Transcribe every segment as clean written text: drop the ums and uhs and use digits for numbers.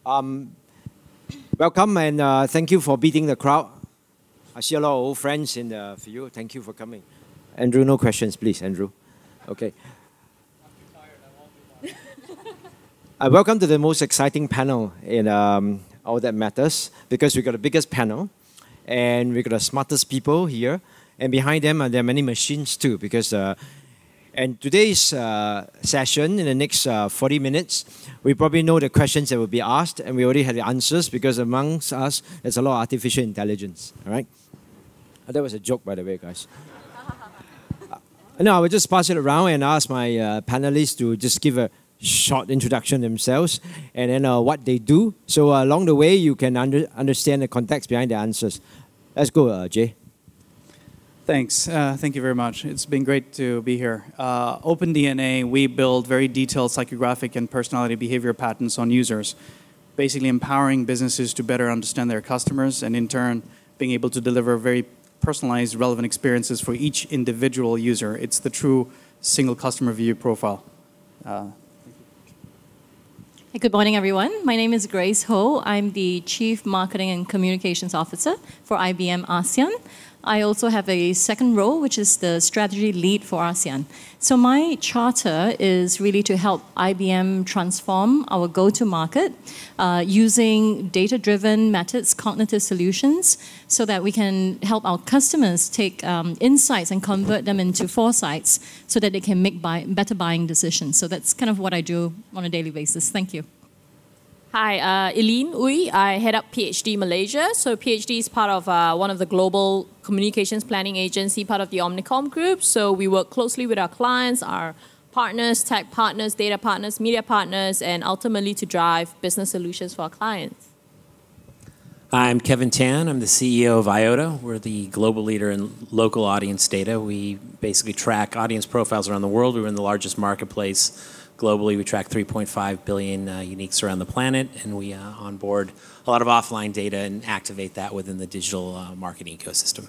Welcome and thank you for beating the crowd. I see a lot of old friends in the field. Thank you for coming. Andrew, no questions, please, Andrew. Okay. Welcome to the most exciting panel in All That Matters, because we've got the biggest panel and we've got the smartest people here. And behind them, there are many machines too, because and today's session, in the next 40 minutes, we probably know the questions that will be asked, and we already had the answers, because amongst us, there's a lot of artificial intelligence, all right? That was a joke, by the way, guys. No, I will just pass it around and ask my panelists to just give a short introduction themselves, and then what they do. So along the way, you can understand the context behind the answers. Let's go, Jay. Thanks. Thank you very much. It's been great to be here. OpenDNA, we build very detailed psychographic and personality behavior patterns on users, basically empowering businesses to better understand their customers and in turn being able to deliver very personalized, relevant experiences for each individual user. It's the true single customer view profile. Hey, good morning, everyone. My name is Grace Ho. I'm the Chief Marketing and Communications Officer for IBM ASEAN. I also have a second role, which is the strategy lead for ASEAN. So my charter is really to help IBM transform our go-to-market using data-driven methods, cognitive solutions, so that we can help our customers take insights and convert them into foresights so that they can make better buying decisions. So that's kind of what I do on a daily basis. Thank you. Hi, Eileen. I head up PhD Malaysia. So PhD is part of one of the global communications planning agency, part of the Omnicom group. So we work closely with our clients, our partners, tech partners, data partners, media partners, and ultimately to drive business solutions for our clients. I'm Kevin Tan. I'm the CEO of Eyeota. We're the global leader in local audience data. We basically track audience profiles around the world. We're in the largest marketplace globally. We track 3.5 billion uniques around the planet, and we onboard a lot of offline data and activate that within the digital marketing ecosystem.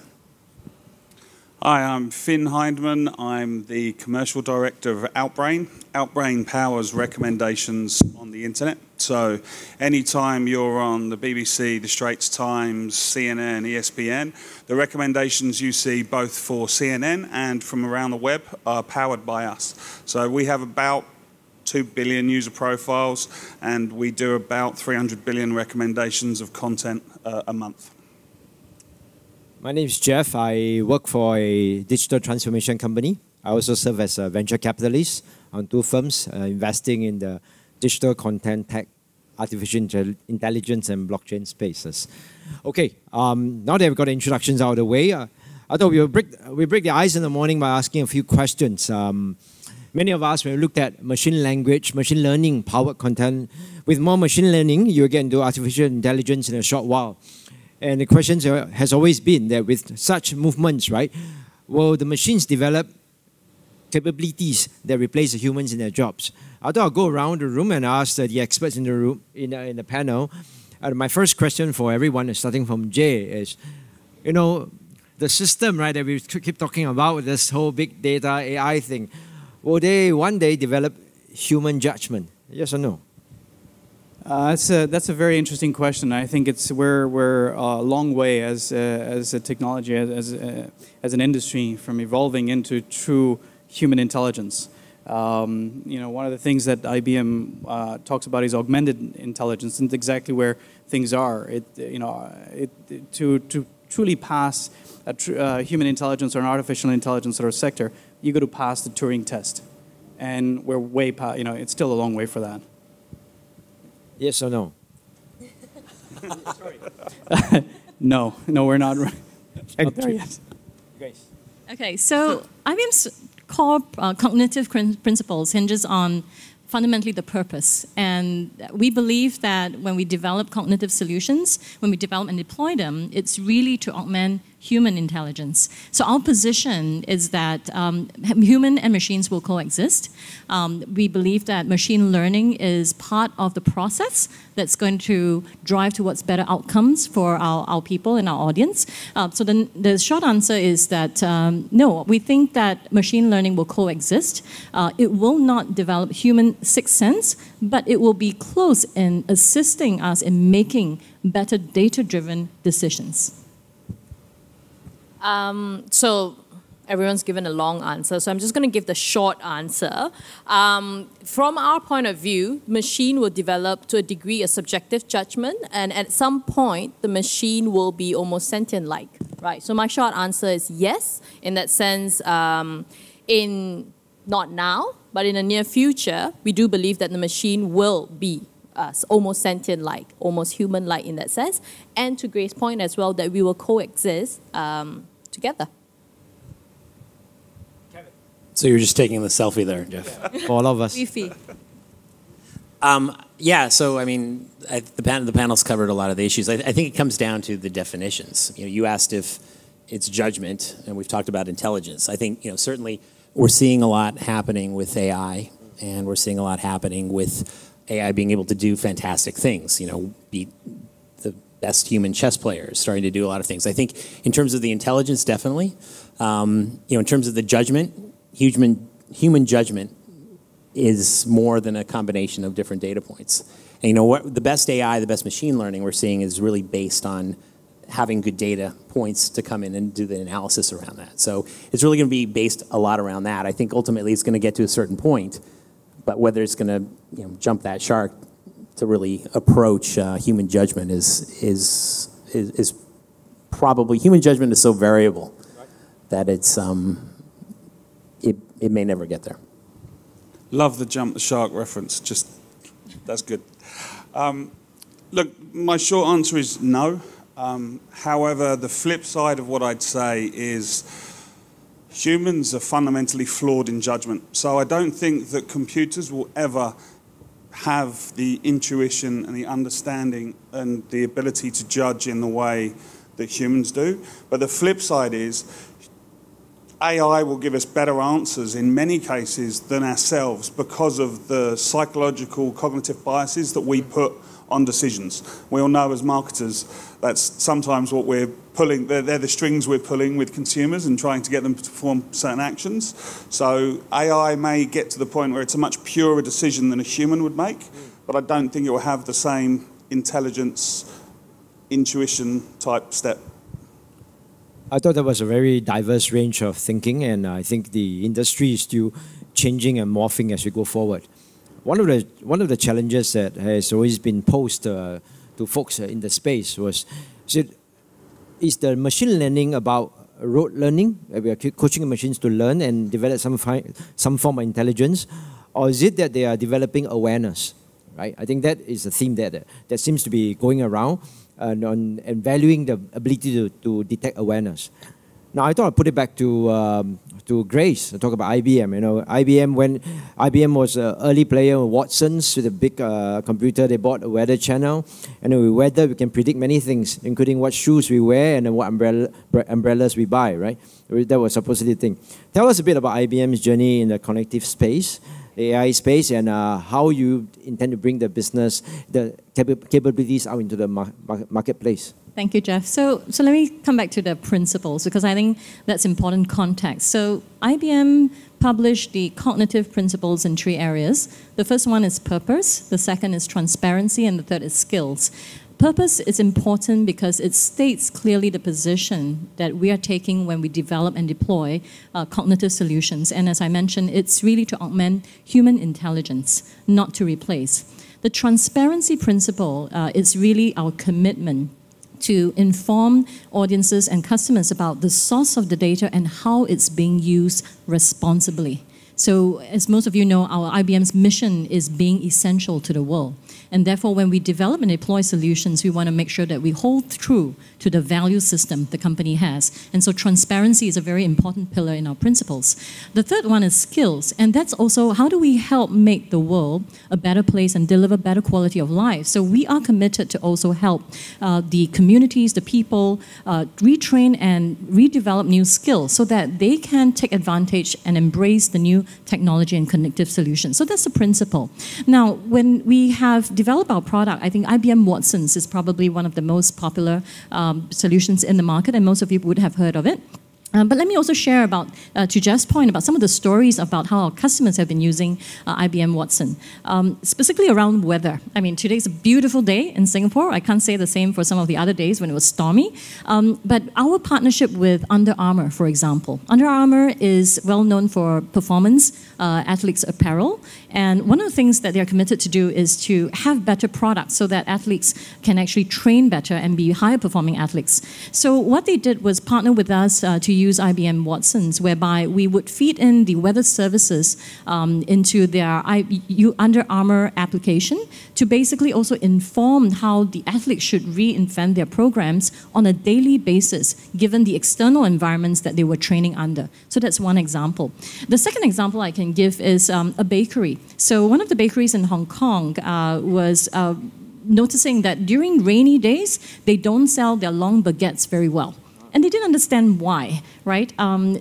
Hi, I'm Fionn Hyndman. I'm the commercial director of Outbrain. Outbrain powers recommendations on the internet. So anytime you're on the BBC, the Straits Times, CNN, ESPN, the recommendations you see both for CNN and from around the web are powered by us. So we have about 2 billion user profiles, and we do about 300 billion recommendations of content a month. My name is Jeff. I work for a digital transformation company. I also serve as a venture capitalist on 2 firms investing in the digital content, tech, artificial intelligence, and blockchain spaces. Okay, now that we've got the introductions out of the way, I thought we break the ice in the morning by asking a few questions. Many of us, when we looked at machine language, machine learning powered content, with more machine learning, you get into artificial intelligence in a short while. And the question has always been that with such movements, right, will the machines develop capabilities that replace the humans in their jobs? I thought I'll go around the room and ask the experts in the room, in the panel. My first question for everyone, starting from Jay, is, you know, the system, right, that we keep talking about, this whole big data AI thing, will they one day develop human judgment? Yes or no? That's a very interesting question. I think we're a long way as a technology, as an industry, from evolving into true human intelligence. You know, one of the things that IBM talks about is augmented intelligence, and exactly where things are. To truly pass a human intelligence or an artificial intelligence sort of sector, you got to pass the Turing test, and we're way past. You know, it's still a long way for that. Yes or no? No, we're not. Not there yet. Grace. Okay, so IBM's core cognitive principles hinges on fundamentally the purpose. And we believe that when we develop cognitive solutions, when we develop and deploy them, it's really to augment human intelligence. So our position is that human and machines will coexist. We believe that machine learning is part of the process that's going to drive towards better outcomes for our people and our audience. So the short answer is that no, we think that machine learning will coexist. It will not develop human sixth sense, but it will be close in assisting us in making better data-driven decisions. So everyone's given a long answer, so I'm just going to give the short answer. From our point of view, machine will develop to a degree a subjective judgment, and at some point, the machine will be almost sentient-like, right? So my short answer is yes, in that sense, not now, but in the near future, we do believe that the machine will be almost sentient-like, almost human-like in that sense, and to Grace's point as well, that we will coexist together. So you're just taking the selfie there, Jeff. For all of us. Yeah, so I mean, the panel's covered a lot of the issues. I think it comes down to the definitions. You asked if it's judgment, and we've talked about intelligence. I think certainly we're seeing a lot happening with AI, and we're seeing a lot happening with AI being able to do fantastic things. Beat the best human chess players, starting to do a lot of things. I think in terms of the intelligence, definitely. In terms of the judgment, human judgment is more than a combination of different data points. And what the best AI, the best machine learning we're seeing is really based on having good data points to come in and do the analysis around that. So it's really going to be based a lot around that. I think ultimately it's going to get to a certain point, but whether it's going to jump that shark to really approach human judgment is probably, human judgment is so variable that it's it may never get there. Love the jump the shark reference. That's good. Look, my short answer is no. However, the flip side of what I'd say is humans are fundamentally flawed in judgment. So I don't think that computers will ever have the intuition and the understanding and the ability to judge in the way that humans do. But the flip side is AI will give us better answers in many cases than ourselves because of the psychological cognitive biases that we put on decisions. We all know as marketers that's sometimes what we're pulling, they're the strings we're pulling with consumers and trying to get them to perform certain actions. So AI may get to the point where it's a much purer decision than a human would make, but I don't think it will have the same intelligence, intuition type step. I thought that was a very diverse range of thinking, and I think the industry is still changing and morphing as we go forward. One of the challenges that has always been posed to folks in the space was, is the machine learning about rote learning? We are coaching machines to learn and develop some form of intelligence, or is it that they are developing awareness? Right? I think that is a theme that seems to be going around. And valuing the ability to detect awareness. Now, I thought I'd put it back to Grace. I talk about IBM. IBM, when IBM was an early player, Watson's with a big computer, they bought a weather channel. And with weather, we can predict many things, including what shoes we wear and what umbrellas we buy, right? That was supposedly the thing. Tell us a bit about IBM's journey in the connective space, the AI space, and how you intend to bring the business, the capabilities out into the marketplace. Thank you, Jeff. So let me come back to the principles, because I think that's important context. So IBM published the cognitive principles in 3 areas. The first one is purpose, the second is transparency, and the third is skills. Purpose is important because it states clearly the position that we are taking when we develop and deploy cognitive solutions. And as I mentioned, it's really to augment human intelligence, not to replace. The transparency principle is really our commitment to inform audiences and customers about the source of the data and how it's being used responsibly. So as most of you know, our IBM's mission is being essential to the world. And therefore, when we develop and deploy solutions, we want to make sure that we hold true to the value system the company has. And so transparency is a very important pillar in our principles. The third one is skills. And that's also how do we help make the world a better place and deliver better quality of life. So we are committed to also help the communities, the people, retrain and redevelop new skills so that they can take advantage and embrace the new technology and connective solutions. So that's the principle. Now, when we have developed our product, I think IBM Watson's is probably one of the most popular solutions in the market, and most of you would have heard of it. But let me also share about, to Jeff's point, about some of the stories about how our customers have been using IBM Watson, specifically around weather. I mean, today's a beautiful day in Singapore. I can't say the same for some of the other days when it was stormy. But our partnership with Under Armour, for example. Under Armour is well known for performance athletes apparel. And one of the things that they're committed to do is to have better products so that athletes can actually train better and be higher performing athletes. So what they did was partner with us to use IBM Watson's, whereby we would feed in the weather services into their Under Armour application to basically also inform how the athletes should reinvent their programs on a daily basis, given the external environments that they were training under. So that's one example. The second example I can give is a bakery. So one of the bakeries in Hong Kong was noticing that during rainy days, they don't sell their long baguettes very well. And they didn't understand why, right?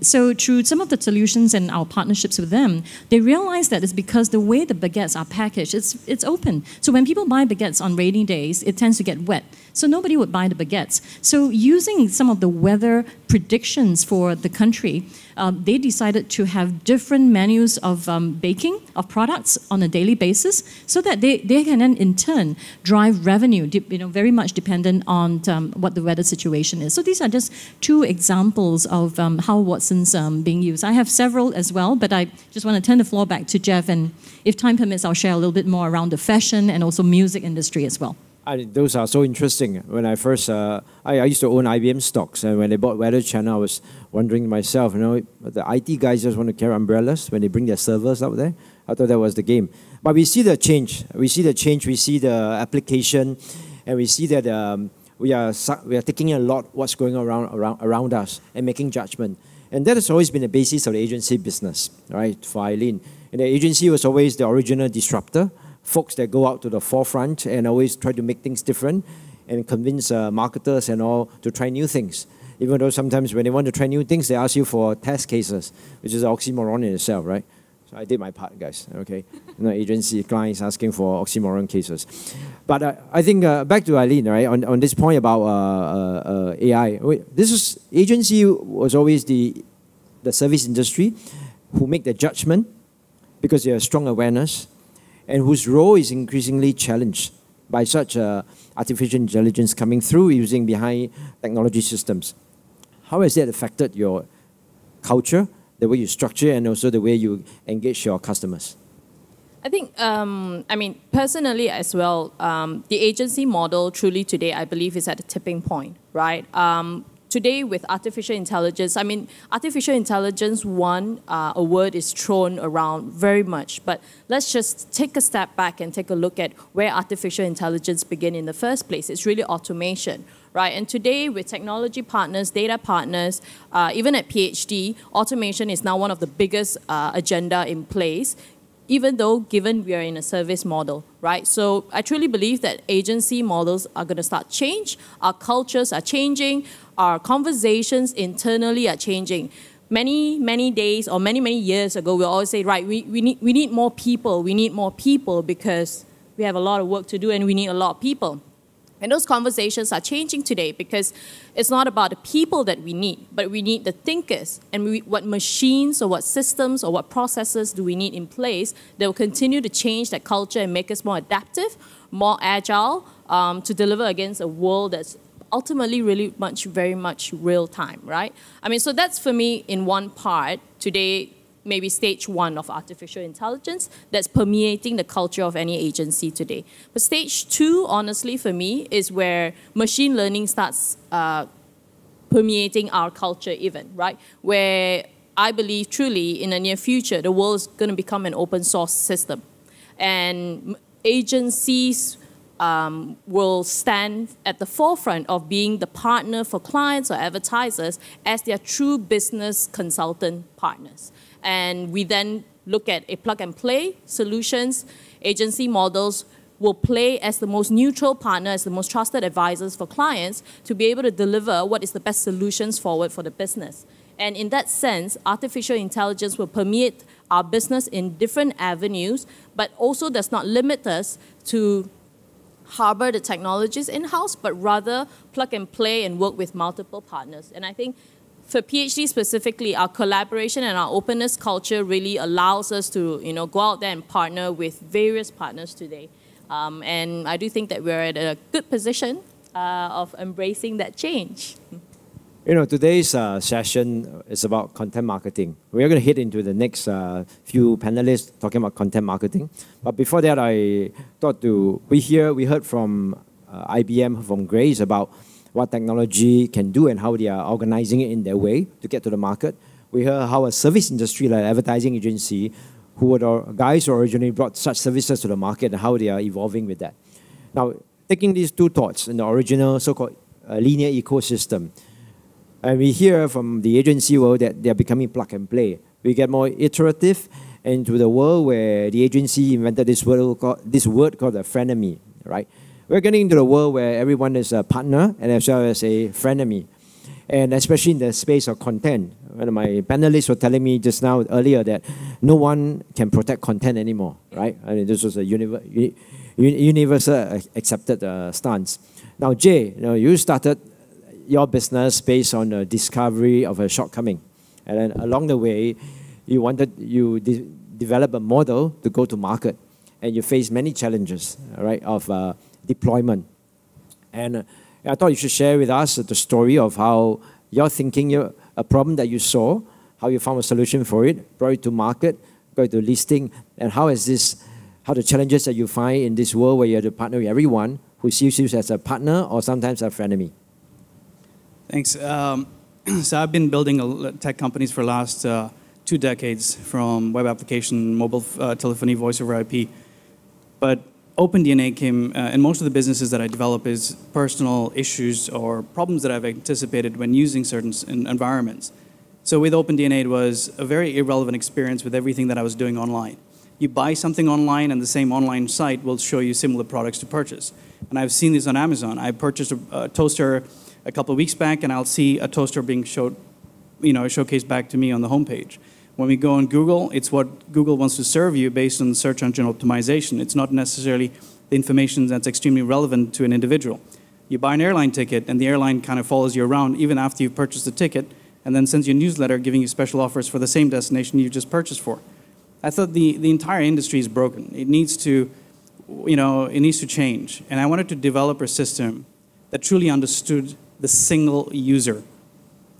So through some of the solutions and our partnerships with them, they realized that it's because the way the baguettes are packaged, it's open. So when people buy baguettes on rainy days, it tends to get wet. So nobody would buy the baguettes. So using some of the weather predictions for the country, they decided to have different menus of baking of products on a daily basis so that they can then in turn drive revenue, very much dependent on what the weather situation is. So these are just two examples of how Watson's being used. I have several as well, but I just want to turn the floor back to Jeff, and if time permits, I'll share a little bit more around the fashion and also music industry as well. Those are so interesting. When I first, I used to own IBM stocks, and when they bought Weather Channel, I was wondering myself, the IT guys just want to carry umbrellas when they bring their servers out there. I thought that was the game. But we see the change. We see the change. We see the application, and we see that we are taking a lot what's going around us and making judgment. And that has always been the basis of the agency business, right? For Eileen, and the agency was always the original disruptor. Folks that go out to the forefront and always try to make things different and convince marketers and all to try new things. Even though sometimes when they want to try new things, they ask you for test cases, which is an oxymoron in itself, right? So I did my part, guys, okay? Agency clients asking for oxymoron cases. But I think back to Eileen, right, on this point about AI. Agency was always the service industry who make the judgment because they have strong awareness, and whose role is increasingly challenged by such artificial intelligence coming through using behind technology systems. How has that affected your culture, the way you structure, and also the way you engage your customers? I think, personally as well, the agency model truly today, I believe, is at a tipping point, right? Today with artificial intelligence, artificial intelligence, a word is thrown around very much, but let's just take a step back and take a look at where artificial intelligence began in the first place. It's really automation, right? And today with technology partners, data partners, even at PhD, automation is now one of the biggest agenda in place, even though given we are in a service model, right? So I truly believe that agency models are going to start change. Our cultures are changing. Our conversations internally are changing. Many days or many years ago, we always say, right, we need more people. We need more people because we have a lot of work to do and we need a lot of people. And those conversations are changing today because it's not about the people that we need, but we need the thinkers. And what machines or what systems or what processes do we need in place that will continue to change that culture and make us more adaptive, more agile, to deliver against a world that's ultimately very much real time, right? So that's for me in one part today, maybe stage one of artificial intelligence that's permeating the culture of any agency today. But stage two, honestly, for me, is where machine learning starts permeating our culture even, right? Where I believe truly in the near future, the world is going to become an open source system. And agencies will stand at the forefront of being the partner for clients or advertisers as their true business consultant partners. And we then look at a plug-and-play solutions. Agency models will play as the most neutral partner, as the most trusted advisors for clients to be able to deliver what is the best solutions forward for the business. And in that sense, artificial intelligence will permeate our business in different avenues, but also does not limit us to harbor the technologies in-house, but rather plug and play and work with multiple partners. And I think for PhD specifically, our collaboration and our openness culture really allows us to go out there and partner with various partners today. And I do think that we're at a good position of embracing that change. Today's session is about content marketing. We're going to hit into the next few panelists talking about content marketing. But before that, I thought we heard from IBM, from Grace, about what technology can do and how they are organizing it in their way to get to the market. We heard how a service industry like advertising agency, who were the guys who originally brought such services to the market, and how they are evolving with that. Now, taking these two thoughts in the original so-called linear ecosystem, and we hear from the agency world that they are becoming plug and play. We get more iterative into the world where the agency invented this word called a frenemy, right? We're getting into the world where everyone is a partner and as well as a frenemy. And especially in the space of content. One of my panelists were telling me just now earlier that no one can protect content anymore, right? I mean, this was a universal accepted stance. Now, Jay, you started your business based on the discovery of a shortcoming. And then along the way, you develop a model to go to market. And you face many challenges, right, of deployment. And I thought you should share with us the story of how you're thinking, a problem that you saw, how you found a solution for it, brought it to market, brought it to listing, and how the challenges that you find in this world where you have to partner with everyone who sees you as a partner or sometimes a frenemy. Thanks. So I've been building tech companies for the last 2 decades, from web application, mobile telephony, voice over IP. But OpenDNA came, and most of the businesses that I develop is personal issues or problems that I've anticipated when using certain environments. So with OpenDNA, it was a very irrelevant experience with everything that I was doing online. You buy something online, and the same online site will show you similar products to purchase. And I've seen this on Amazon. I purchased a toaster a couple of weeks back, and I'll see a toaster being showcased back to me on the homepage. When we go on Google, it's what Google wants to serve you based on search engine optimization. It's not necessarily the information that's extremely relevant to an individual. You buy an airline ticket, and the airline kind of follows you around even after you've purchased the ticket, and then sends you a newsletter giving you special offers for the same destination you just purchased for. I thought the entire industry is broken. It needs to, it needs to change. And I wanted to develop a system that truly understood the single user.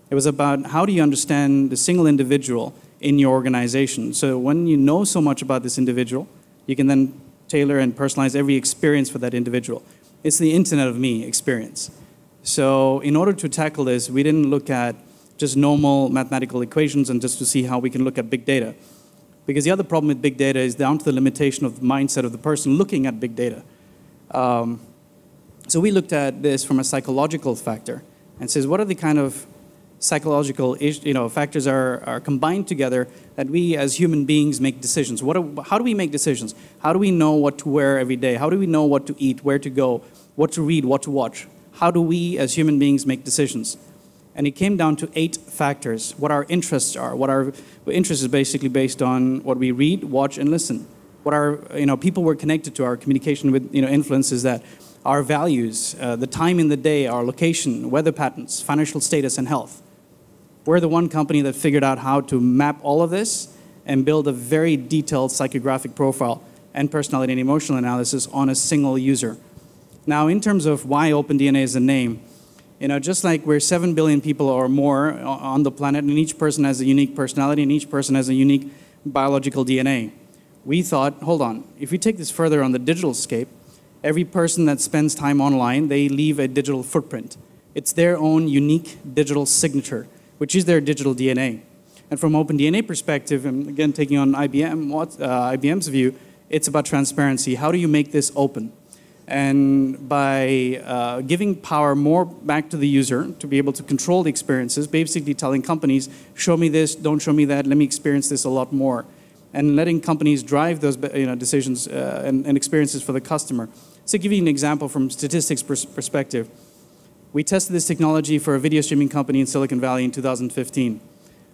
It was about how do you understand the single individual in your organization. So when you know so much about this individual, you can then tailor and personalize every experience for that individual. It's the Internet of Me experience. So in order to tackle this, we didn't look at just normal mathematical equations and just to see how we can look at big data. Because the other problem with big data is down to the limitation of the mindset of the person looking at big data. So we looked at this from a psychological factor and says, what are the kind of psychological factors are combined together that we as human beings make decisions? How do we make decisions? How do we know what to wear every day? How do we know what to eat, where to go, what to read, what to watch? How do we as human beings make decisions? And it came down to 8 factors, what our interests are. What our interest is basically based on what we read, watch, and listen. What our people we're connected to, our communication with influences that. Our values, the time in the day, our location, weather patterns, financial status, and health. We're the one company that figured out how to map all of this and build a very detailed psychographic profile and personality and emotional analysis on a single user. Now, in terms of why OpenDNA is a name, just like we're 7 billion people or more on the planet, and each person has a unique personality and each person has a unique biological DNA, we thought, hold on, if we take this further on the digital scape, every person that spends time online, they leave a digital footprint. It's their own unique digital signature, which is their digital DNA. And from OpenDNA perspective, and again taking on IBM's view, it's about transparency. How do you make this open? And by giving power more back to the user to be able to control the experiences, basically telling companies, show me this, don't show me that, let me experience this a lot more. And letting companies drive those decisions and experiences for the customer. So to give you an example from statistics perspective, we tested this technology for a video streaming company in Silicon Valley in 2015.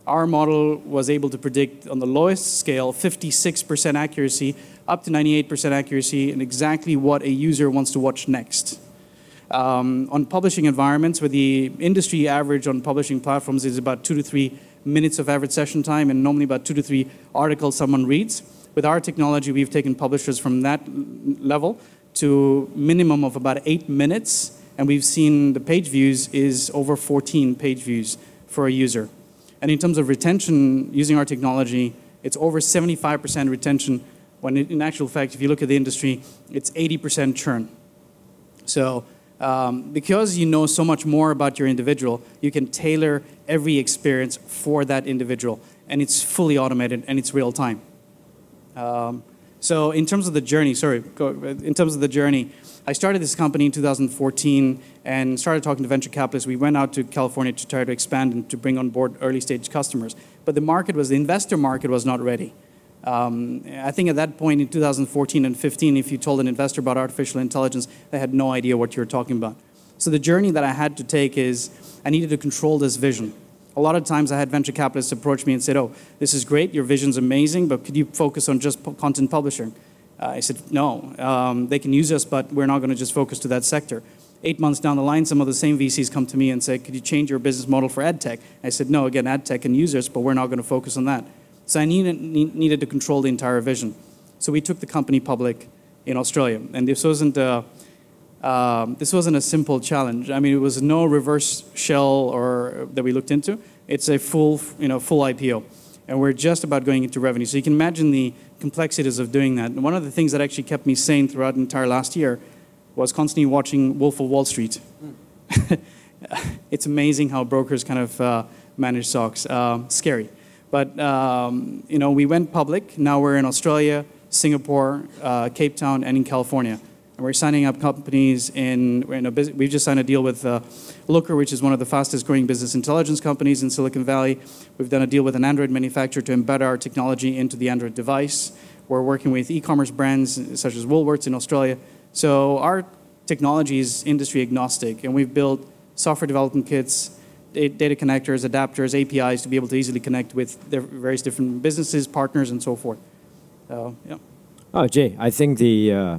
Our model was able to predict on the lowest scale 56% accuracy up to 98% accuracy in exactly what a user wants to watch next. On publishing environments, where the industry average on publishing platforms is about 2 to 3 minutes of average session time and normally about 2 to 3 articles someone reads, with our technology, we've taken publishers from that level to minimum of about 8 minutes, and we've seen the page views is over 14 page views for a user. And in terms of retention, using our technology, it's over 75% retention, when in actual fact, if you look at the industry, it's 80% churn. So because you know so much more about your individual, you can tailor every experience for that individual. And it's fully automated, and it's real time. So in terms of the journey, I started this company in 2014 and started talking to venture capitalists. We went out to California to try to expand and to bring on board early stage customers. But the investor market was not ready. I think at that point in 2014 and 15, if you told an investor about artificial intelligence, they had no idea what you were talking about. So the journey that I had to take is I needed to control this vision. A lot of times I had venture capitalists approach me and said, oh, this is great, your vision's amazing, but could you focus on just content publishing? I said, no, they can use us, but we're not going to just focus to that sector. 8 months down the line, some of the same VCs come to me and say, could you change your business model for ad tech? I said, no, again, ad tech can use us, but we're not going to focus on that. So I needed to control the entire vision. So we took the company public in Australia, and this wasn't a simple challenge. I mean, it was no reverse shell that we looked into. It's a full IPO, and we're just about going into revenue. So you can imagine the complexities of doing that. And one of the things that actually kept me sane throughout the entire last year was constantly watching Wolf of Wall Street. It's amazing how brokers kind of manage stocks. Scary. But we went public. Now we're in Australia, Singapore, Cape Town, and in California. And we're signing up companies we've just signed a deal with Looker, which is one of the fastest growing business intelligence companies in Silicon Valley. We've done a deal with an Android manufacturer to embed our technology into the Android device. We're working with e-commerce brands such as Woolworths in Australia. So our technology is industry agnostic, and we've built software development kits, data connectors, adapters, APIs to be able to easily connect with their various different businesses, partners, and so forth. Yeah. Oh, Jay, I think I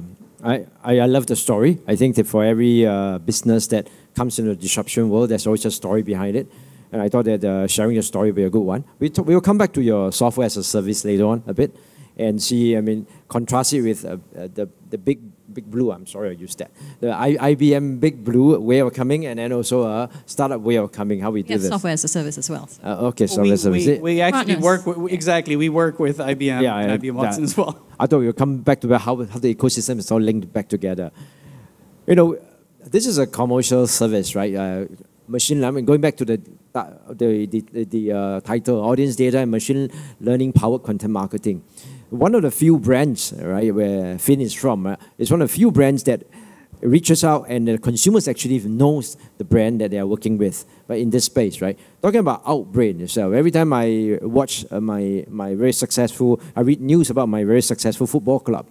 love the story. I think that for every business that comes into the disruption world, there's always a story behind it. And I thought that sharing your story would be a good one. We will come back to your software as a service later on a bit and see, contrast it with the big blue, I'm sorry I used that. The IBM big blue way of coming, and then also a startup way of coming, how we do this. Software as a service as well. Okay, software as a service. We actually work with, we work with IBM and IBM Watson as well. I thought we'll come back to how the ecosystem is all linked back together. This is a commercial service, right? Machine learning, going back to the title, audience data and machine learning powered content marketing. One of the few brands, right, where Fionn is from, is one of the few brands that reaches out and the consumers actually knows the brand that they are working with, but in this space, right? Talking about Outbrain itself, every time I watch I read news about my very successful football club.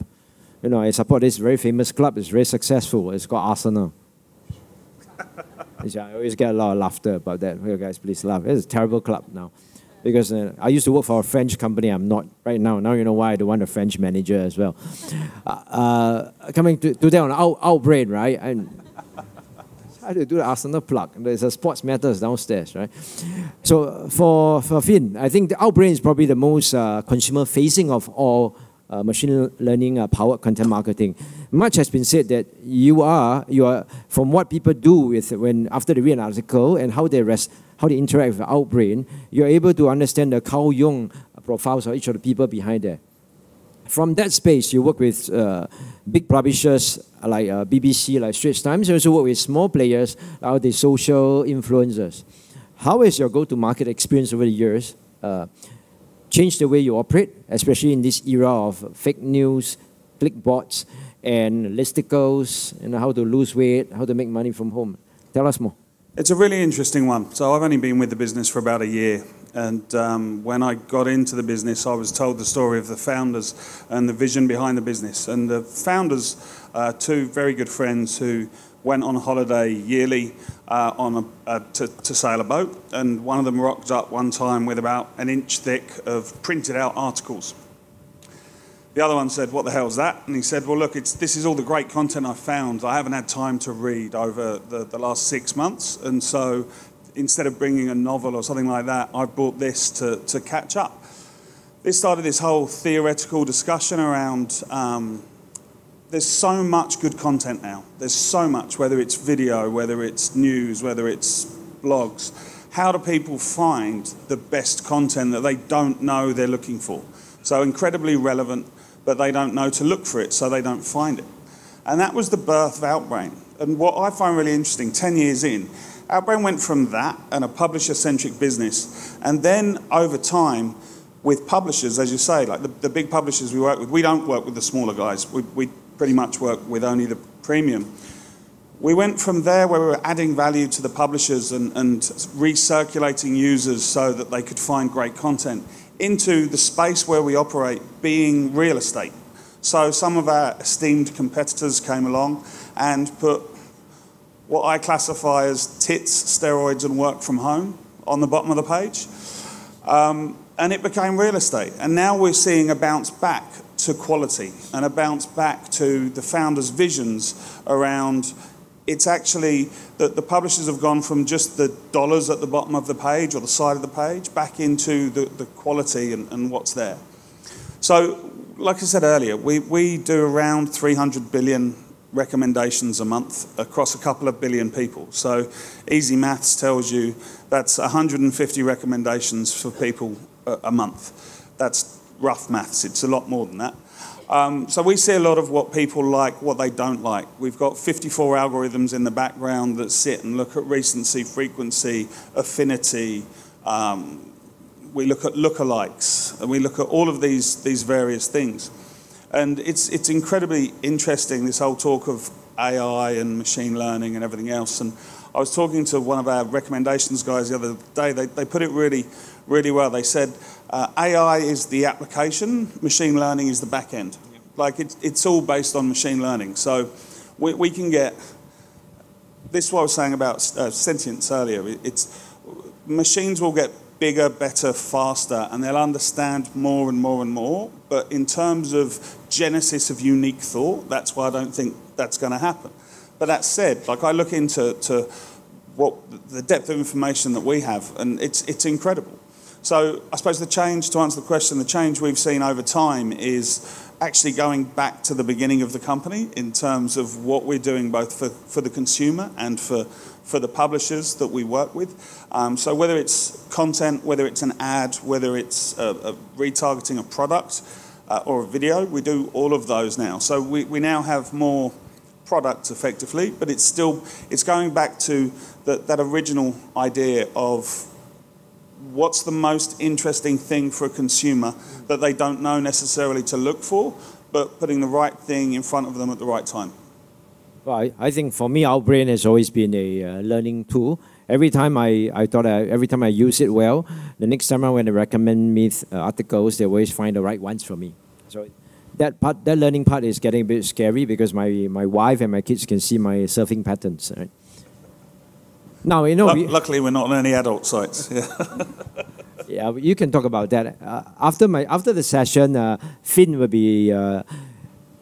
I support this very famous club, it's very successful, it's called Arsenal. I always get a lot of laughter about that. You guys, please laugh. It's a terrible club now. Because I used to work for a French company. I'm not right now. Now you know why I don't want a French manager as well. Coming to that on Outbrain, right? And how to do the Arsenal plug? There's a Sports Matters downstairs, right? So for Fionn, I think the Outbrain is probably the most consumer-facing of all machine learning powered content marketing. Much has been said that you are from what people do with after they read an article and how they interact with Outbrain, you're able to understand the Carl Jung profiles of each of the people behind there. From that space, you work with big publishers like BBC, like Straits Times. You also work with small players like the social influencers. How is your go-to-market experience over the years? change the way you operate, especially in this era of fake news, clickbots, and listicles, and how to lose weight, how to make money from home. Tell us more. It's a really interesting one. So I've only been with the business for about a year. And when I got into the business, I was told the story of the founders and the vision behind the business. And the founders, two very good friends who went on holiday yearly to sail a boat. And one of them rocked up one time with about an inch thick of printed out articles. The other one said, "What the hell's that?" And he said, "Well, look, this is all the great content I found. I haven't had time to read over the last 6 months. And so instead of bringing a novel or something like that, I brought this to catch up." This started this whole theoretical discussion around there's so much good content now. There's so much, whether it's video, whether it's news, whether it's blogs. How do people find the best content that they don't know they're looking for? So incredibly relevant, but they don't know to look for it, so they don't find it. And that was the birth of Outbrain. And what I find really interesting, 10 years in, Outbrain went from that and a publisher-centric business, and then over time, with publishers, as you say, like the big publishers we work with, we don't work with the smaller guys. We pretty much work with only the premium. We went from there where we were adding value to the publishers and recirculating users so that they could find great content, into the space where we operate being real estate. So some of our esteemed competitors came along and put what I classify as tits, steroids, and work from home on the bottom of the page. And it became real estate. And now we're seeing a bounce back to quality and a bounce back to the founders' visions around. It's actually that the publishers have gone from just the dollars at the bottom of the page or the side of the page back into the quality and what's there. So, like I said earlier, we do around 300 billion recommendations a month across a couple of billion people. So easy maths tells you that's 150 recommendations for people a month. That's rough maths. It's a lot more than that. So we see a lot of what people like, what they don't like. We've got 54 algorithms in the background that sit and look at recency, frequency, affinity. We look at lookalikes, and we look at all of these various things. And it's incredibly interesting, this whole talk of AI and machine learning and everything else. And I was talking to one of our recommendations guys the other day. They put it really, really well. They said, AI is the application, machine learning is the back end. Like it's all based on machine learning. So we can get, this is what I was saying about sentience earlier. Machines will get bigger, better, faster, and they'll understand more and more and more. But in terms of genesis of unique thought, that's why I don't think that's going to happen. But that said, like I look into what the depth of information that we have, and it's incredible. So I suppose to answer the question, the change we've seen over time is actually going back to the beginning of the company in terms of what we're doing both for the consumer and for the publishers that we work with. So whether it's content, whether it's an ad, whether it's a retargeting a product or a video, we do all of those now. So we now have more products effectively, but it's going back to that original idea of what's the most interesting thing for a consumer that they don't know necessarily to look for, but putting the right thing in front of them at the right time. Well, I think for me, Outbrain has always been a learning tool. Every time every time I use it well, the next time when they recommend me articles, they always find the right ones for me. So that learning part is getting a bit scary because my wife and my kids can see my surfing patterns. Right? Now, luckily, we're not on any adult sites. Yeah. Yeah, you can talk about that. After the session, Fionn will be...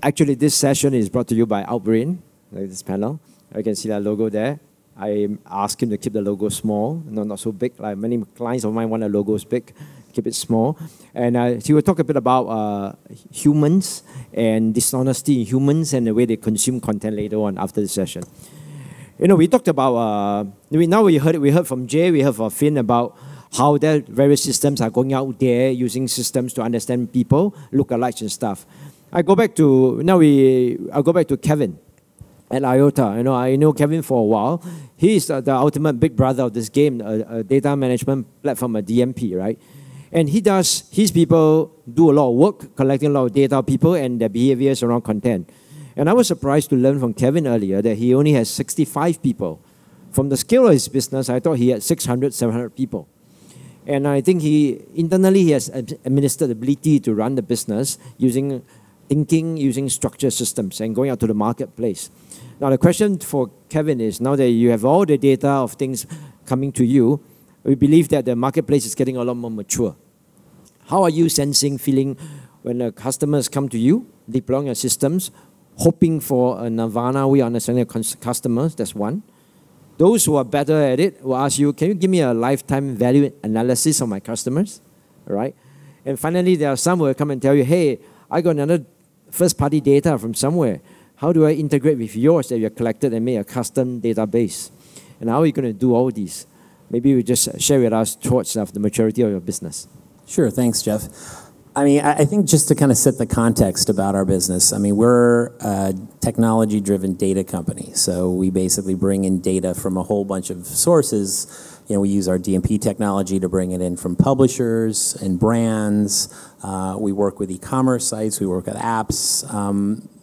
actually, this session is brought to you by Outbrain, like this panel. You can see that logo there. I asked him to keep the logo small, not so big. Like many clients of mine want the logos big, keep it small. And he will talk a bit about humans and dishonesty in humans and the way they consume content later on after the session. We talked about, we heard from Jay, we heard from Fionn about how their various systems are going out there using systems to understand people, lookalikes and stuff. I'll go back to Kevin at Eyeota. I know Kevin for a while. He's the ultimate big brother of this game, a data management platform, a DMP, right? And his people do a lot of work, collecting a lot of data of people and their behaviors around content. And I was surprised to learn from Kevin earlier that he only has 65 people. From the scale of his business, I thought he had 600, 700 people. And I think internally he has administered the ability to run the business using thinking, using structured systems and going out to the marketplace. Now the question for Kevin is, now that you have all the data of things coming to you, we believe that the marketplace is getting a lot more mature. How are you sensing, feeling when the customers come to you, deploying your systems, hoping for a nirvana way of understanding customers? That's one. Those who are better at it will ask you, can you give me a lifetime value analysis of my customers? All right. And finally, there are some who will come and tell you, hey, I got another first-party data from somewhere. How do I integrate with yours that you have collected and made a custom database? And how are you going to do all these? Maybe you just share with us thoughts of the maturity of your business. Sure, thanks, Jeff. I mean, I think just to kind of set the context about our business, I mean, we're a technology-driven data company. So we basically bring in data from a whole bunch of sources. You know, we use our DMP technology to bring it in from publishers and brands. We work with e-commerce sites. We work with apps.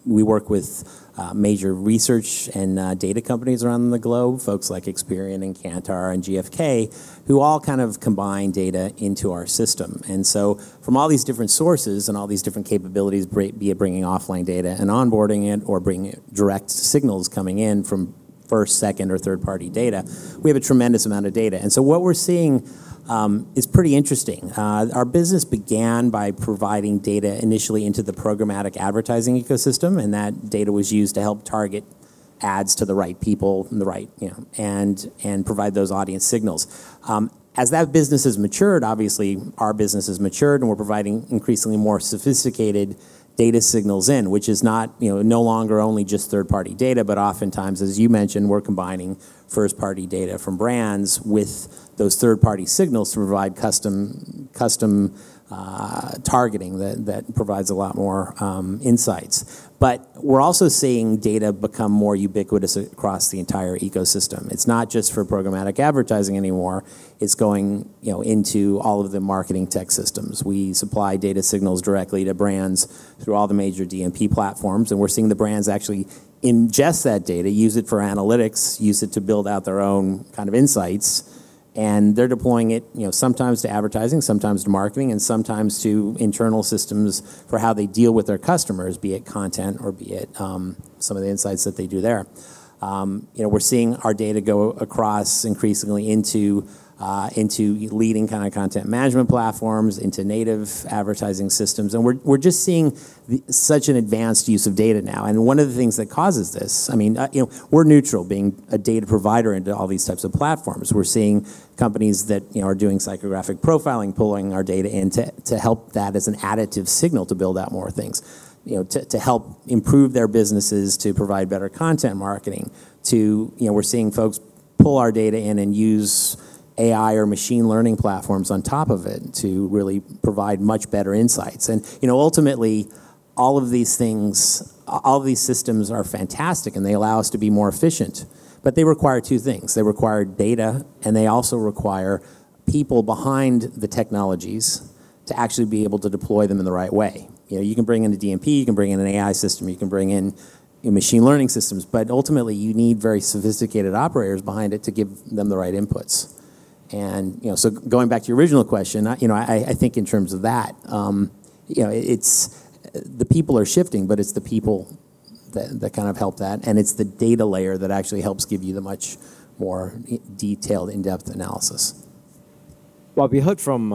We work with major research and data companies around the globe, folks like Experian and Kantar and GfK, who all kind of combine data into our system. And so from all these different sources and all these different capabilities, be it bringing offline data and onboarding it or bringing direct signals coming in from first, second, or third-party data, we have a tremendous amount of data. And so what we're seeing is pretty interesting. Our business began by providing data initially into the programmatic advertising ecosystem, and that data was used to help target ads to the right people and the right, and provide those audience signals. As that business has matured, obviously our business has matured, and we're providing increasingly more sophisticated data signals in, which is not, no longer only just third-party data, but oftentimes, as you mentioned, we're combining first-party data from brands with those third-party signals to provide custom targeting that provides a lot more insights. But we're also seeing data become more ubiquitous across the entire ecosystem. It's not just for programmatic advertising anymore. It's going into all of the marketing tech systems. We supply data signals directly to brands through all the major DMP platforms, and we're seeing the brands actually ingest that data, use it for analytics, use it to build out their own kind of insights. And they're deploying it, sometimes to advertising, sometimes to marketing, and sometimes to internal systems for how they deal with their customers, be it content or be it some of the insights that they do there. We're seeing our data go across increasingly into leading kind of content management platforms, into native advertising systems, and we're just seeing such an advanced use of data now. And one of the things that causes this, I mean, we're neutral, being a data provider into all these types of platforms. We're seeing companies that are doing psychographic profiling, pulling our data in to help that as an additive signal to build out more things. To help improve their businesses, to provide better content marketing. We're seeing folks pull our data in and use AI or machine learning platforms on top of it to really provide much better insights. And ultimately, all of these things, all of these systems are fantastic, and they allow us to be more efficient. But they require two things. They require data, and they also require people behind the technologies to actually be able to deploy them in the right way. You can bring in a DMP, you can bring in an AI system, you can bring in machine learning systems, but ultimately you need very sophisticated operators behind it to give them the right inputs. And so going back to your original question, I think in terms of that, it's the people are shifting, but it's the people that kind of help that, and it's the data layer that actually helps give you the much more detailed, in-depth analysis. Well, we heard from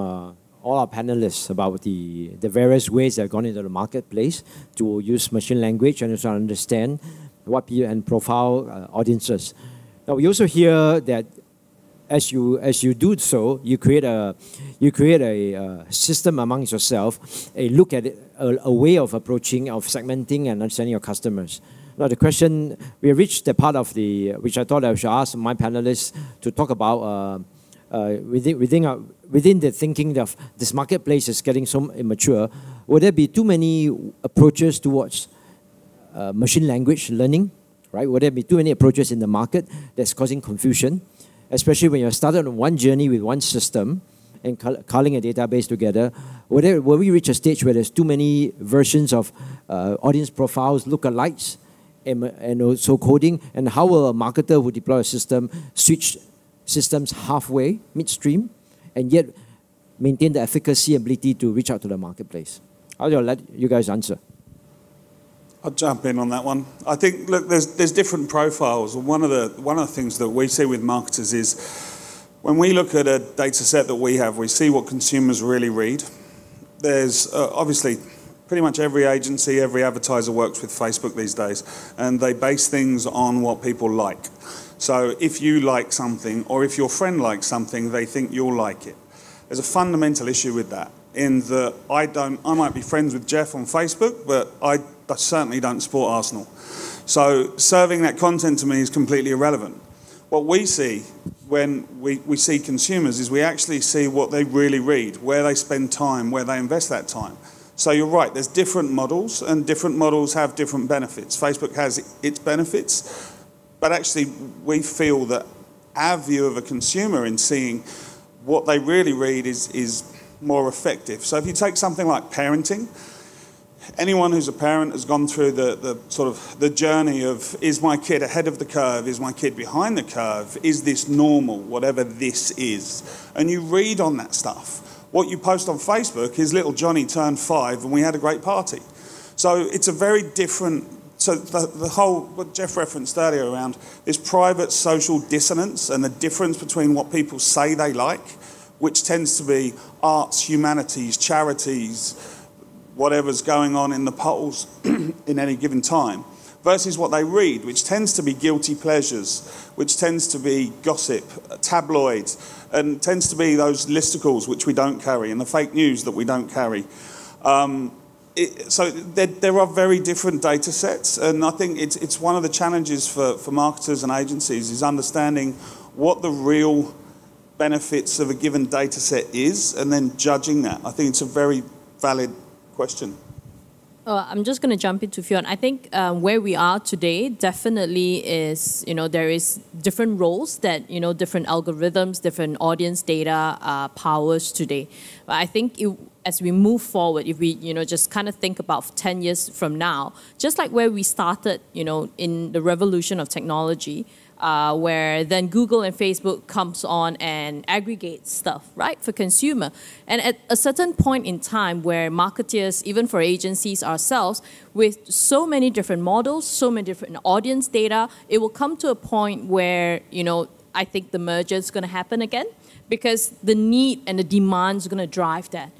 all our panelists about the various ways that have gone into the marketplace to use machine language and to understand what people and profile audiences. Now we also hear that as you do so, you create a system amongst yourself, a look at it, a way of approaching, of segmenting and understanding your customers. Now the question, we reached the part of which I thought I should ask my panelists to talk about within the thinking of this marketplace is getting so immature. Would there be too many approaches towards machine language learning, right? Would there be too many approaches in the market that's causing confusion? Especially when you're started on one journey with one system, and culling a database together, will we reach a stage where there's too many versions of audience profiles, lookalikes, and also coding? And how will a marketer who deploy a system switch systems halfway, midstream, and yet maintain the efficacy and ability to reach out to the marketplace? I'll let you guys answer. I'll jump in on that one. I think, look, there's different profiles. One of the things that we see with marketers is when we look at a data set that we have, we see what consumers really read. There's obviously pretty much every agency, every advertiser works with Facebook these days, and they base things on what people like. So if you like something, or if your friend likes something, they think you'll like it. There's a fundamental issue with that, in that I might be friends with Jeff on Facebook, but I certainly don't support Arsenal. So serving that content to me is completely irrelevant. What we see when we see consumers is we actually see what they really read, where they spend time, where they invest that time. So you're right, there's different models, and different models have different benefits. Facebook has its benefits, but actually we feel that our view of a consumer in seeing what they really read is more effective. So if you take something like parenting, anyone who's a parent has gone through the journey of, is my kid ahead of the curve? Is my kid behind the curve? Is this normal, whatever this is? And you read on that stuff. What you post on Facebook is little Johnny turned 5 and we had a great party. So it's a very different, so the whole, what Jeff referenced earlier around this private social dissonance and the difference between what people say they like, which tends to be arts, humanities, charities, whatever's going on in the polls in any given time, versus what they read, which tends to be guilty pleasures, which tends to be gossip, tabloids, and tends to be those listicles which we don't carry, and the fake news that we don't carry. So there are very different data sets, and I think it's one of the challenges for marketers and agencies is understanding what the real benefits of a given data set is, and then judging that. I think it's a very valid question. I'm just going to jump into Fionn. I think where we are today definitely is, there is different roles that, different algorithms, different audience data powers today. But I think as we move forward, if we, just kind of think about 10 years from now, just like where we started, in the revolution of technology, where then Google and Facebook comes on and aggregates stuff, right, for consumer. And at a certain point in time where marketeers, even for agencies ourselves, with so many different models, so many different audience data, it will come to a point where, I think the merger is going to happen again, because the need and the demand is going to drive that.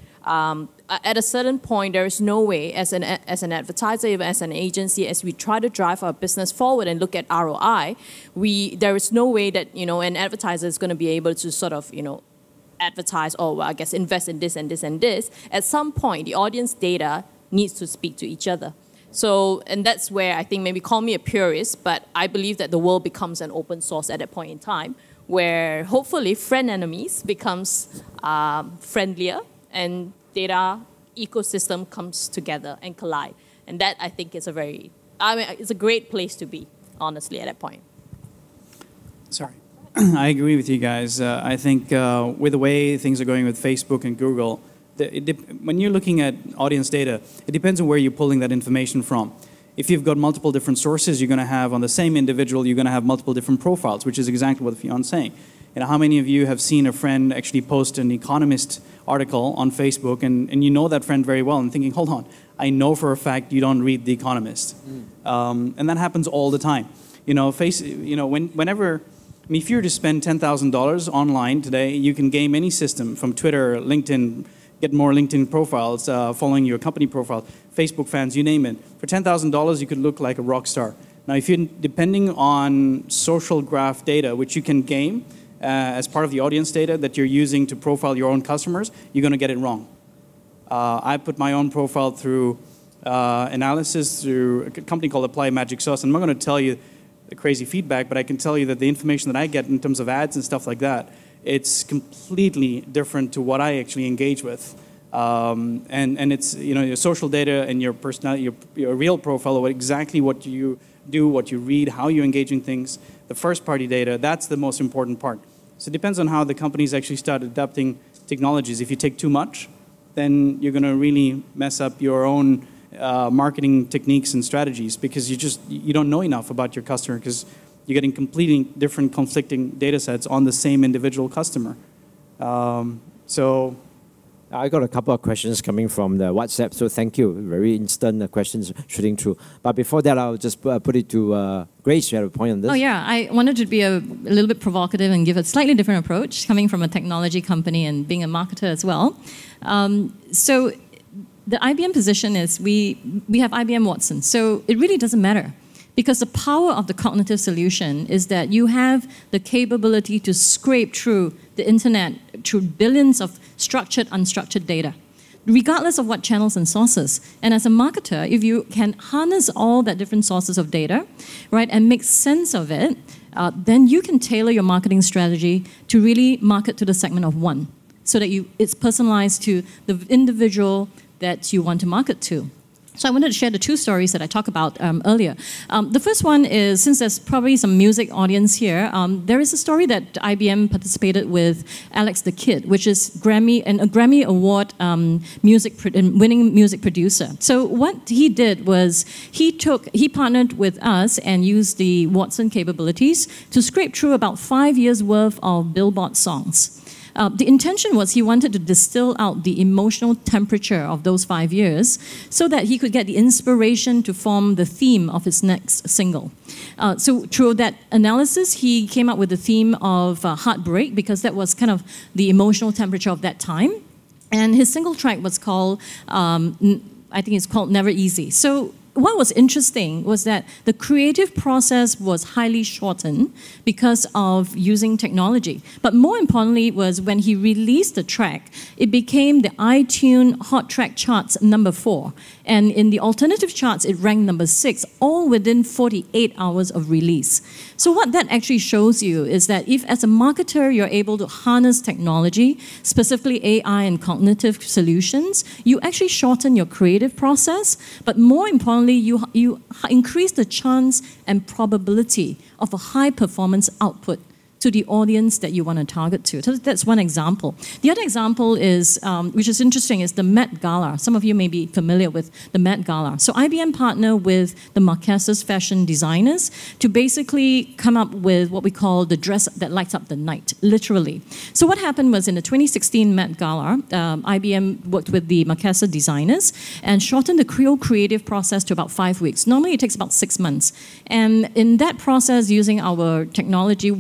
At a certain point, there is no way, as an advertiser, even as an agency, as we try to drive our business forward and look at ROI, there is no way that an advertiser is going to be able to sort of advertise, invest in this and this and this. At some point, the audience data needs to speak to each other. So, and that's where I think, maybe call me a purist, but I believe that the world becomes an open source at that point in time, where hopefully friend enemies becomes friendlier, and data ecosystem comes together and collide. And that, I think, is it's a great place to be, honestly, at that point. Sorry. I agree with you guys. I think with the way things are going with Facebook and Google, when you're looking at audience data, it depends on where you're pulling that information from. If you've got multiple different sources, you're going to have, on the same individual, you're going to have multiple different profiles, which is exactly what Fionn's saying. How many of you have seen a friend actually post an Economist article on Facebook, and you know that friend very well, and thinking, hold on, I know for a fact you don't read The Economist. And that happens all the time. Whenever, if you were to spend $10,000 online today, you can game any system from Twitter, LinkedIn, get more LinkedIn profiles, following your company profile, Facebook fans, you name it. For $10,000, you could look like a rock star. Now, if you're depending on social graph data, which you can game, as part of the audience data that you're using to profile your own customers, you're going to get it wrong. I put my own profile through analysis through a company called Apply Magic Sauce. And I'm not going to tell you the crazy feedback, but I can tell you that the information that I get in terms of ads and stuff like that, it's completely different to what I actually engage with. And it's, your social data and your personality, your real profile, or exactly what you do, what you read, how you engage in things, the first-party data, that's the most important part. So it depends on how the companies actually start adapting technologies. If you take too much, then you're going to really mess up your own marketing techniques and strategies, because you don't know enough about your customer, because you're getting completely different conflicting data sets on the same individual customer. So I got a couple of questions coming from the WhatsApp, so thank you. Very instant questions shooting through. But before that, I'll just put it to Grace. You had a point on this? Oh yeah, I wanted to be a little bit provocative and give a slightly different approach, coming from a technology company and being a marketer as well. So the IBM position is we have IBM Watson, so it really doesn't matter. Because the power of the cognitive solution is that you have the capability to scrape through the internet, through billions of structured, unstructured data, regardless of what channels and sources. And as a marketer, if you can harness all that different sources of data, right, and make sense of it, then you can tailor your marketing strategy to really market to the segment of one, so that it's personalized to the individual that you want to market to. So I wanted to share the two stories that I talked about earlier. The first one is, since there's probably some music audience here, there is a story that IBM participated with Alex the Kid, which is a Grammy Award winning music producer. So what he did was he partnered with us and used the Watson capabilities to scrape through about 5 years worth of Billboard songs. The intention was he wanted to distill out the emotional temperature of those 5 years so that he could get the inspiration to form the theme of his next single. So through that analysis, he came up with the theme of heartbreak, because that was kind of the emotional temperature of that time. And his single track was called, I think it's called Never Easy. So what was interesting was that the creative process was highly shortened because of using technology. But more importantly was when he released the track, it became the iTunes Hot Track charts #4. And in the alternative charts, it ranked #6, all within 48 hours of release. So what that actually shows you is that if, as a marketer, you're able to harness technology, specifically AI and cognitive solutions, you actually shorten your creative process, but more importantly, you increase the chance and probability of a high-performance output to the audience that you want to target to. So that's one example. The other example is, which is interesting, is the Met Gala. Some of you may be familiar with the Met Gala. So IBM partnered with the Marquesas fashion designers to basically come up with what we call the dress that lights up the night, literally. So what happened was in the 2016 Met Gala, IBM worked with the Marquesas designers and shortened the creative process to about 5 weeks. Normally it takes about 6 months. And in that process, using our technology,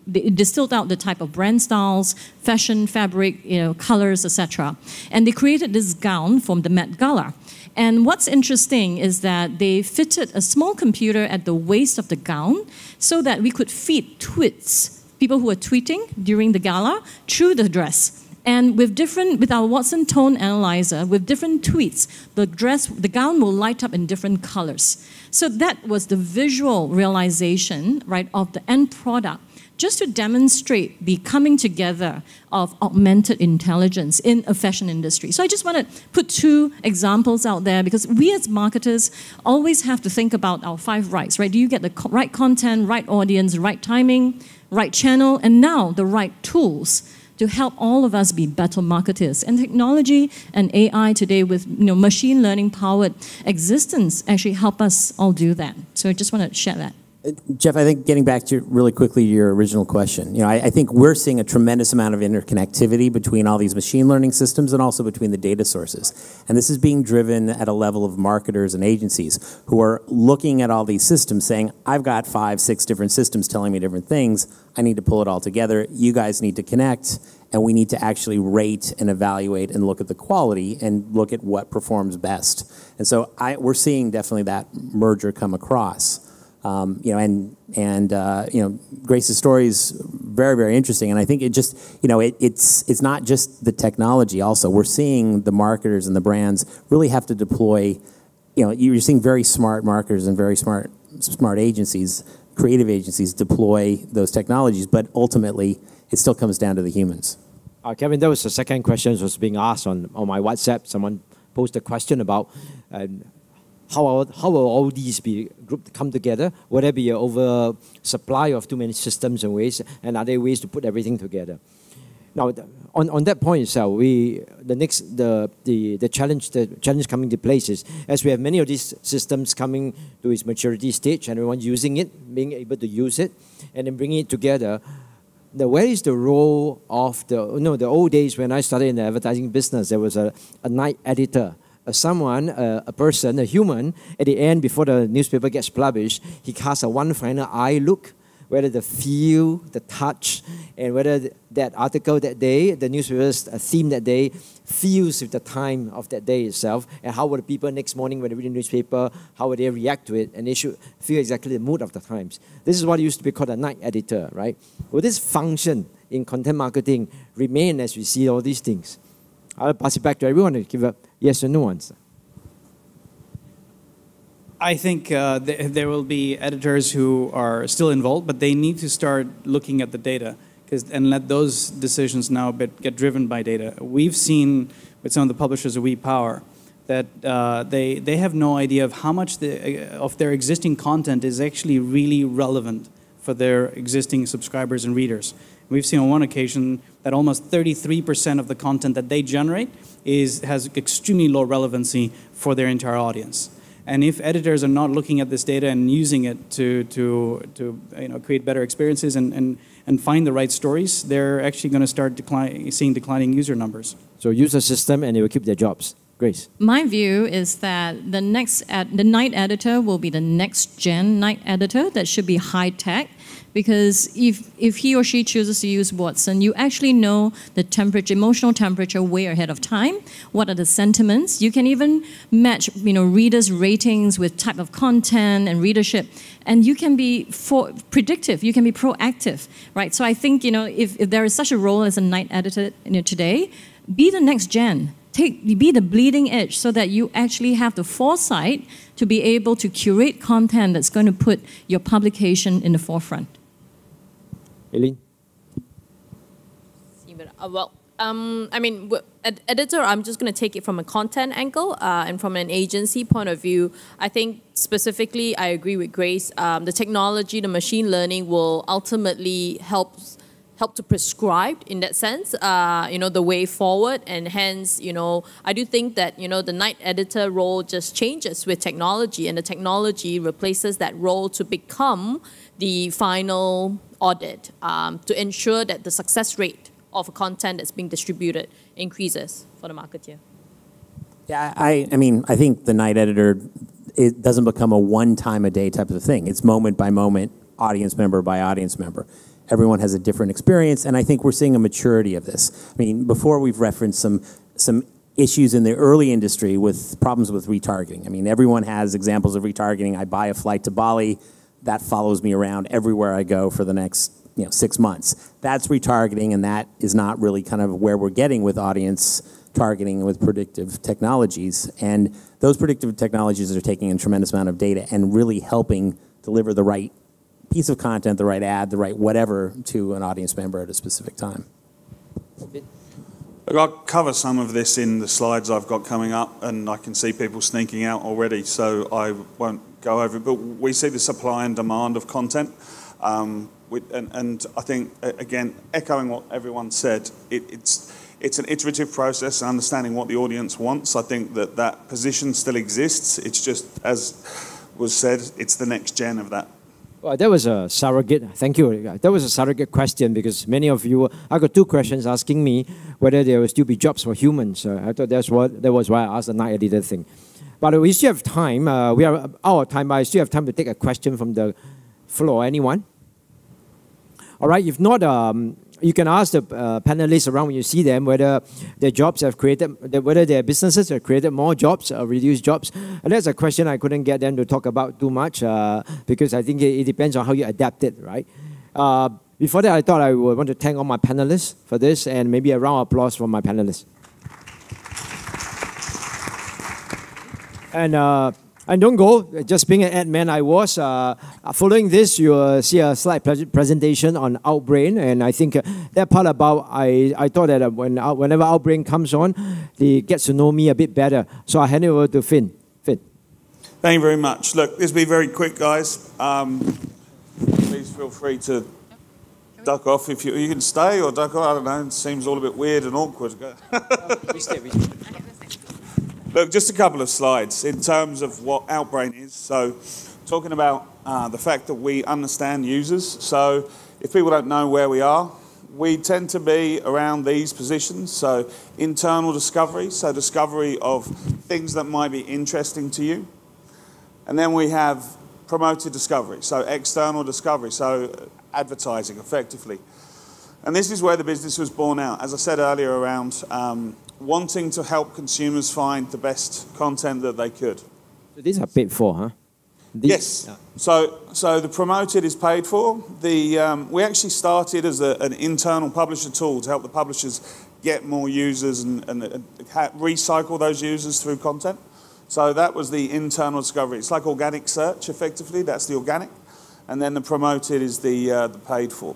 they distilled out the type of brand styles, fashion, fabric, colors, etc. And they created this gown from the Met Gala. And what's interesting is that they fitted a small computer at the waist of the gown so that we could feed tweets, people who were tweeting during the gala, through the dress. And with our Watson tone analyzer, with different tweets, the gown will light up in different colors. So that was the visual realization, right, of the end product, just to demonstrate the coming together of augmented intelligence in a fashion industry. So I just want to put two examples out there, because we as marketers always have to think about our 5 rights, right? Do you get the right content, right audience, right timing, right channel, and now the right tools to help all of us be better marketers. And technology and AI today with machine learning powered existence actually help us all do that. So I just want to share that. Jeff, I think getting back to really quickly your original question, I think we're seeing a tremendous amount of interconnectivity between all these machine learning systems and also between the data sources. And this is being driven at a level of marketers and agencies who are looking at all these systems saying, I've got 5, 6 different systems telling me different things. I need to pull it all together. You guys need to connect, and we need to actually rate and evaluate and look at the quality and look at what performs best. And so we're seeing definitely that merger come across. Grace's story is very, very interesting, and I think it just, it's not just the technology. Also, we're seeing the marketers and the brands really have to deploy. You're seeing very smart marketers and very smart agencies, creative agencies, deploy those technologies, but ultimately, it still comes down to the humans. Kevin, that was the second question that was being asked on my WhatsApp. Someone posted a question about. How will all these be grouped, come together? Will there be an oversupply of too many systems and ways? And are there ways to put everything together? Now, on that point itself, the challenge coming to place is, as we have many of these systems coming to its maturity stage and everyone using it, being able to use it, and then bringing it together, where is the role of the old days when I started in the advertising business, there was a night editor, a person, a human, at the end before the newspaper gets published, he casts a one final eye look, whether the feel, the touch, and whether that article that day, the newspaper's theme that day, feels with the time of that day itself, and how would the people next morning when they read the newspaper, how would they react to it, and they should feel exactly the mood of the times. This is what used to be called a night editor, right? Will this function in content marketing remain as we see all these things? I'll pass it back to everyone to give a yes or no answer. I think there will be editors who are still involved, but they need to start looking at the data and let those decisions now get driven by data. We've seen with some of the publishers of WePower that they have no idea of how much of their existing content is actually really relevant for their existing subscribers and readers. We've seen on one occasion that almost 33% of the content that they generate has extremely low relevancy for their entire audience. And if editors are not looking at this data and using it to create better experiences and find the right stories, they're actually going to start seeing declining user numbers. So use the system and they will keep their jobs. Grace. My view is that the night editor will be the next gen night editor that should be high tech, because if he or she chooses to use Watson, you actually know the temperature, emotional temperature way ahead of time. What are the sentiments? You can even match readers' ratings with type of content and readership, and you can be predictive. You can be proactive, right? So I think if there is such a role as a night editor today, be the next gen. Be the bleeding edge so that you actually have the foresight to be able to curate content that's going to put your publication in the forefront. Eileen? Editor, I'm just going to take it from a content angle and from an agency point of view. I think specifically, I agree with Grace. The technology, the machine learning will ultimately help to prescribe in that sense, the way forward. And hence, I do think that, the night editor role just changes with technology, and the technology replaces that role to become the final audit to ensure that the success rate of a content that's being distributed increases for the marketer. Yeah, I think the night editor, it doesn't become a one-time-a-day type of thing. It's moment by moment, audience member by audience member. Everyone has a different experience, and I think we're seeing a maturity of this. Before we've referenced some issues in the early industry with problems with retargeting. Everyone has examples of retargeting. I buy a flight to Bali, that follows me around everywhere I go for the next 6 months. That's retargeting, and that is not really kind of where we're getting with audience targeting with predictive technologies. And those predictive technologies are taking a tremendous amount of data and really helping deliver the right piece of content, the right ad, the right whatever to an audience member at a specific time. Look, I'll cover some of this in the slides I've got coming up, and I can see people sneaking out already, so I won't go over it. But we see the supply and demand of content. And I think, again, echoing what everyone said, it's an iterative process, understanding what the audience wants. I think that position still exists. It's just, as was said, it's the next gen of that. Well, that was a surrogate. Thank you. That was a surrogate question, because many of you, I got 2 questions asking me whether there will still be jobs for humans. I thought that was why I asked the night editor thing. But we still have time. We are out of time, but I still have time to take a question from the floor. Anyone? All right. If not, you can ask the panelists around when you see them whether their jobs have created, whether their businesses have created more jobs or reduced jobs. And that's a question I couldn't get them to talk about too much because I think it depends on how you adapt it, right? Before that, I thought I would want to thank all my panelists for this, and maybe a round of applause for my panelists. And don't go, just being an ad man I was. Following this, you'll see a slide presentation on Outbrain, and I think that part about, I thought that whenever Outbrain comes on, they get to know me a bit better. So I hand it over to Finn. Finn. Thank you very much. Look, this will be very quick, guys. Please feel free to duck off if you can stay or duck off. I don't know. It seems all a bit weird and awkward. We stay. Look, just a couple of slides in terms of what Outbrain is. So, talking about the fact that we understand users. So, if people don't know where we are, we tend to be around these positions. So, internal discovery, so discovery of things that might be interesting to you. And then we have promoted discovery, so external discovery, so advertising effectively. And this is where the business was born out, as I said earlier, around wanting to help consumers find the best content that they could. So these are paid for, huh? Yes. Yeah. So the promoted is paid for. We actually started as an internal publisher tool to help the publishers get more users and recycle those users through content. So that was the internal discovery. It's like organic search, effectively. That's the organic. And then the promoted is the paid for.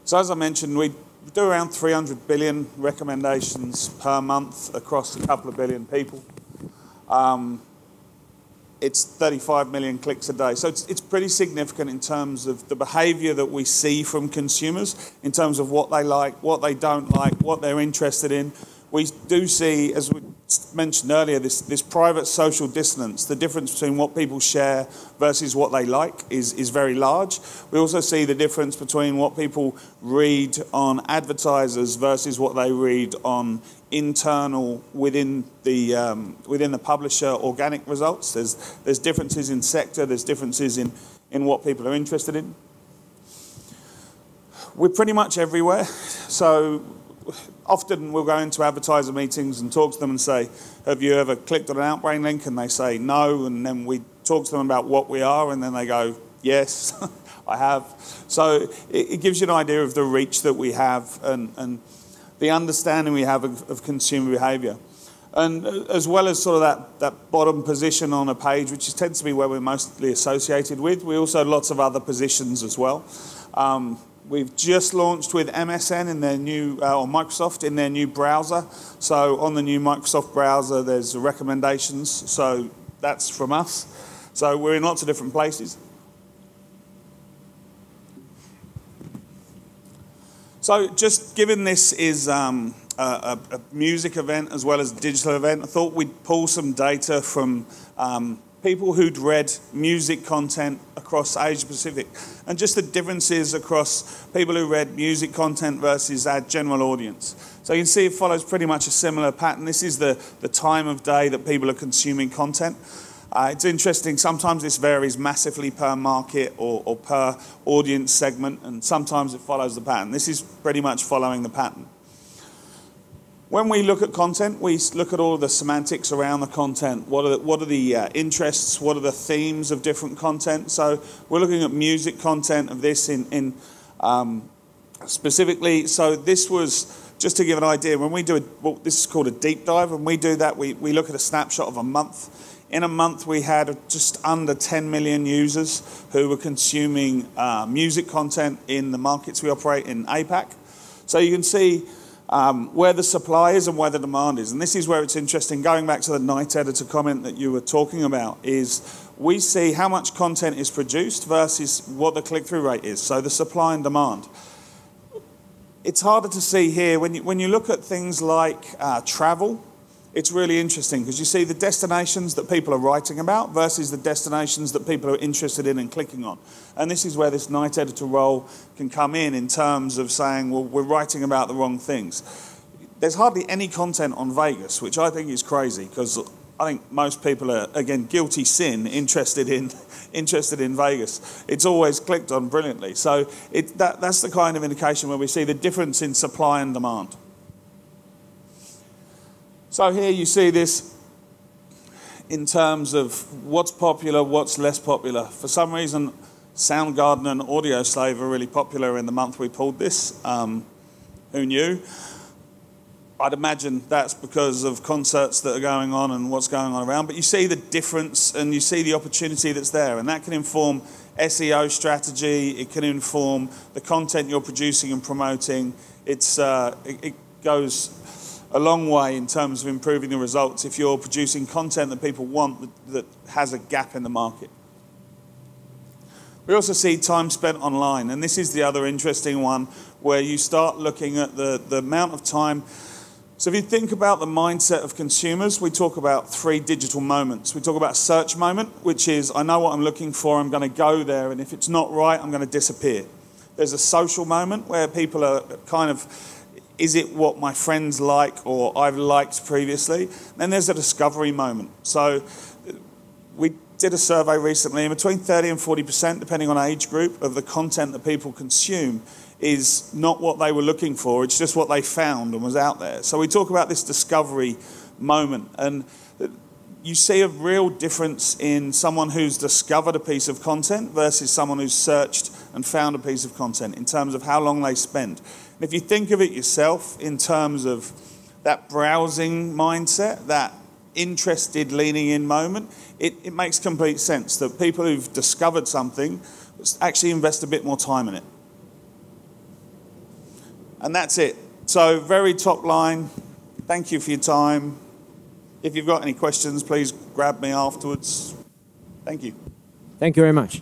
So as I mentioned, we do around 300 billion recommendations per month across a couple of billion people. It's 35 million clicks a day. So it's pretty significant in terms of the behavior that we see from consumers, in terms of what they like, what they don't like, what they're interested in. We do see, as we mentioned earlier, this private social dissonance. The difference between what people share versus what they like is very large. We also see the difference between what people read on advertisers versus what they read on internal within the publisher organic results. There's differences in sector. There's differences in what people are interested in. We're pretty much everywhere. So often we'll go into advertiser meetings and talk to them and say, have you ever clicked on an Outbrain link? And they say no, and then we talk to them about what we are, and then they go, yes, I have. So it gives you an idea of the reach that we have and the understanding we have of consumer behaviour. And as well as sort of that bottom position on a page, which tends to be where we're mostly associated with, we also have lots of other positions as well. We've just launched with MSN in their new, or Microsoft in their new browser. So on the new Microsoft browser, there's recommendations. So that's from us. So we're in lots of different places. So just given this is a music event as well as a digital event, I thought we'd pull some data from people who'd read music content across Asia Pacific, and just the differences across people who read music content versus our general audience. So you can see it follows pretty much a similar pattern. This is the time of day that people are consuming content. It's interesting, sometimes this varies massively per market or per audience segment, and sometimes it follows the pattern. This is pretty much following the pattern. When we look at content, we look at all of the semantics around the content. What are the interests? What are the themes of different content? So we're looking at music content of this in specifically. So this was, just to give an idea, when we do this is called a deep dive. When we do that, we look at a snapshot of a month. In a month, we had just under 10 million users who were consuming music content in the markets we operate in APAC. So you can see where the supply is and where the demand is. And this is where it's interesting, going back to the night editor comment that you were talking about, is we see how much content is produced versus what the click-through rate is, so the supply and demand. It's harder to see here. When you look at things like travel, it's really interesting because you see the destinations that people are writing about versus the destinations that people are interested in and clicking on. And this is where this night editor role can come in terms of saying, well, we're writing about the wrong things. There's hardly any content on Vegas, which I think is crazy because I think most people are, again, guilty sin, interested in Vegas. It's always clicked on brilliantly. So that's the kind of indication where we see the difference in supply and demand. So here you see this in terms of what's popular, what's less popular. For some reason, Soundgarden and Audioslave are really popular in the month we pulled this. Who knew? I'd imagine that's because of concerts that are going on and what's going on around. But you see the difference and you see the opportunity that's there. And that can inform SEO strategy. It can inform the content you're producing and promoting. It goes a long way in terms of improving the results if you're producing content that people want that has a gap in the market. We also see time spent online, and this is the other interesting one where you start looking at the amount of time. So if you think about the mindset of consumers, we talk about 3 digital moments. We talk about a search moment, which is, I know what I'm looking for, I'm going to go there, and if it's not right, I'm going to disappear. There's a social moment where people are kind of, is it what my friends like or I've liked previously? Then there's a discovery moment. So we did a survey recently, and between 30 and 40%, depending on age group, of the content that people consume is not what they were looking for, it's just what they found and was out there. So we talk about this discovery moment, and you see a real difference in someone who's discovered a piece of content versus someone who's searched and found a piece of content in terms of how long they spend. And if you think of it yourself in terms of that browsing mindset, that interested leaning in moment, it makes complete sense that people who've discovered something actually invest a bit more time in it. And that's it. So very top line, thank you for your time. If you've got any questions, please grab me afterwards. Thank you. Thank you very much.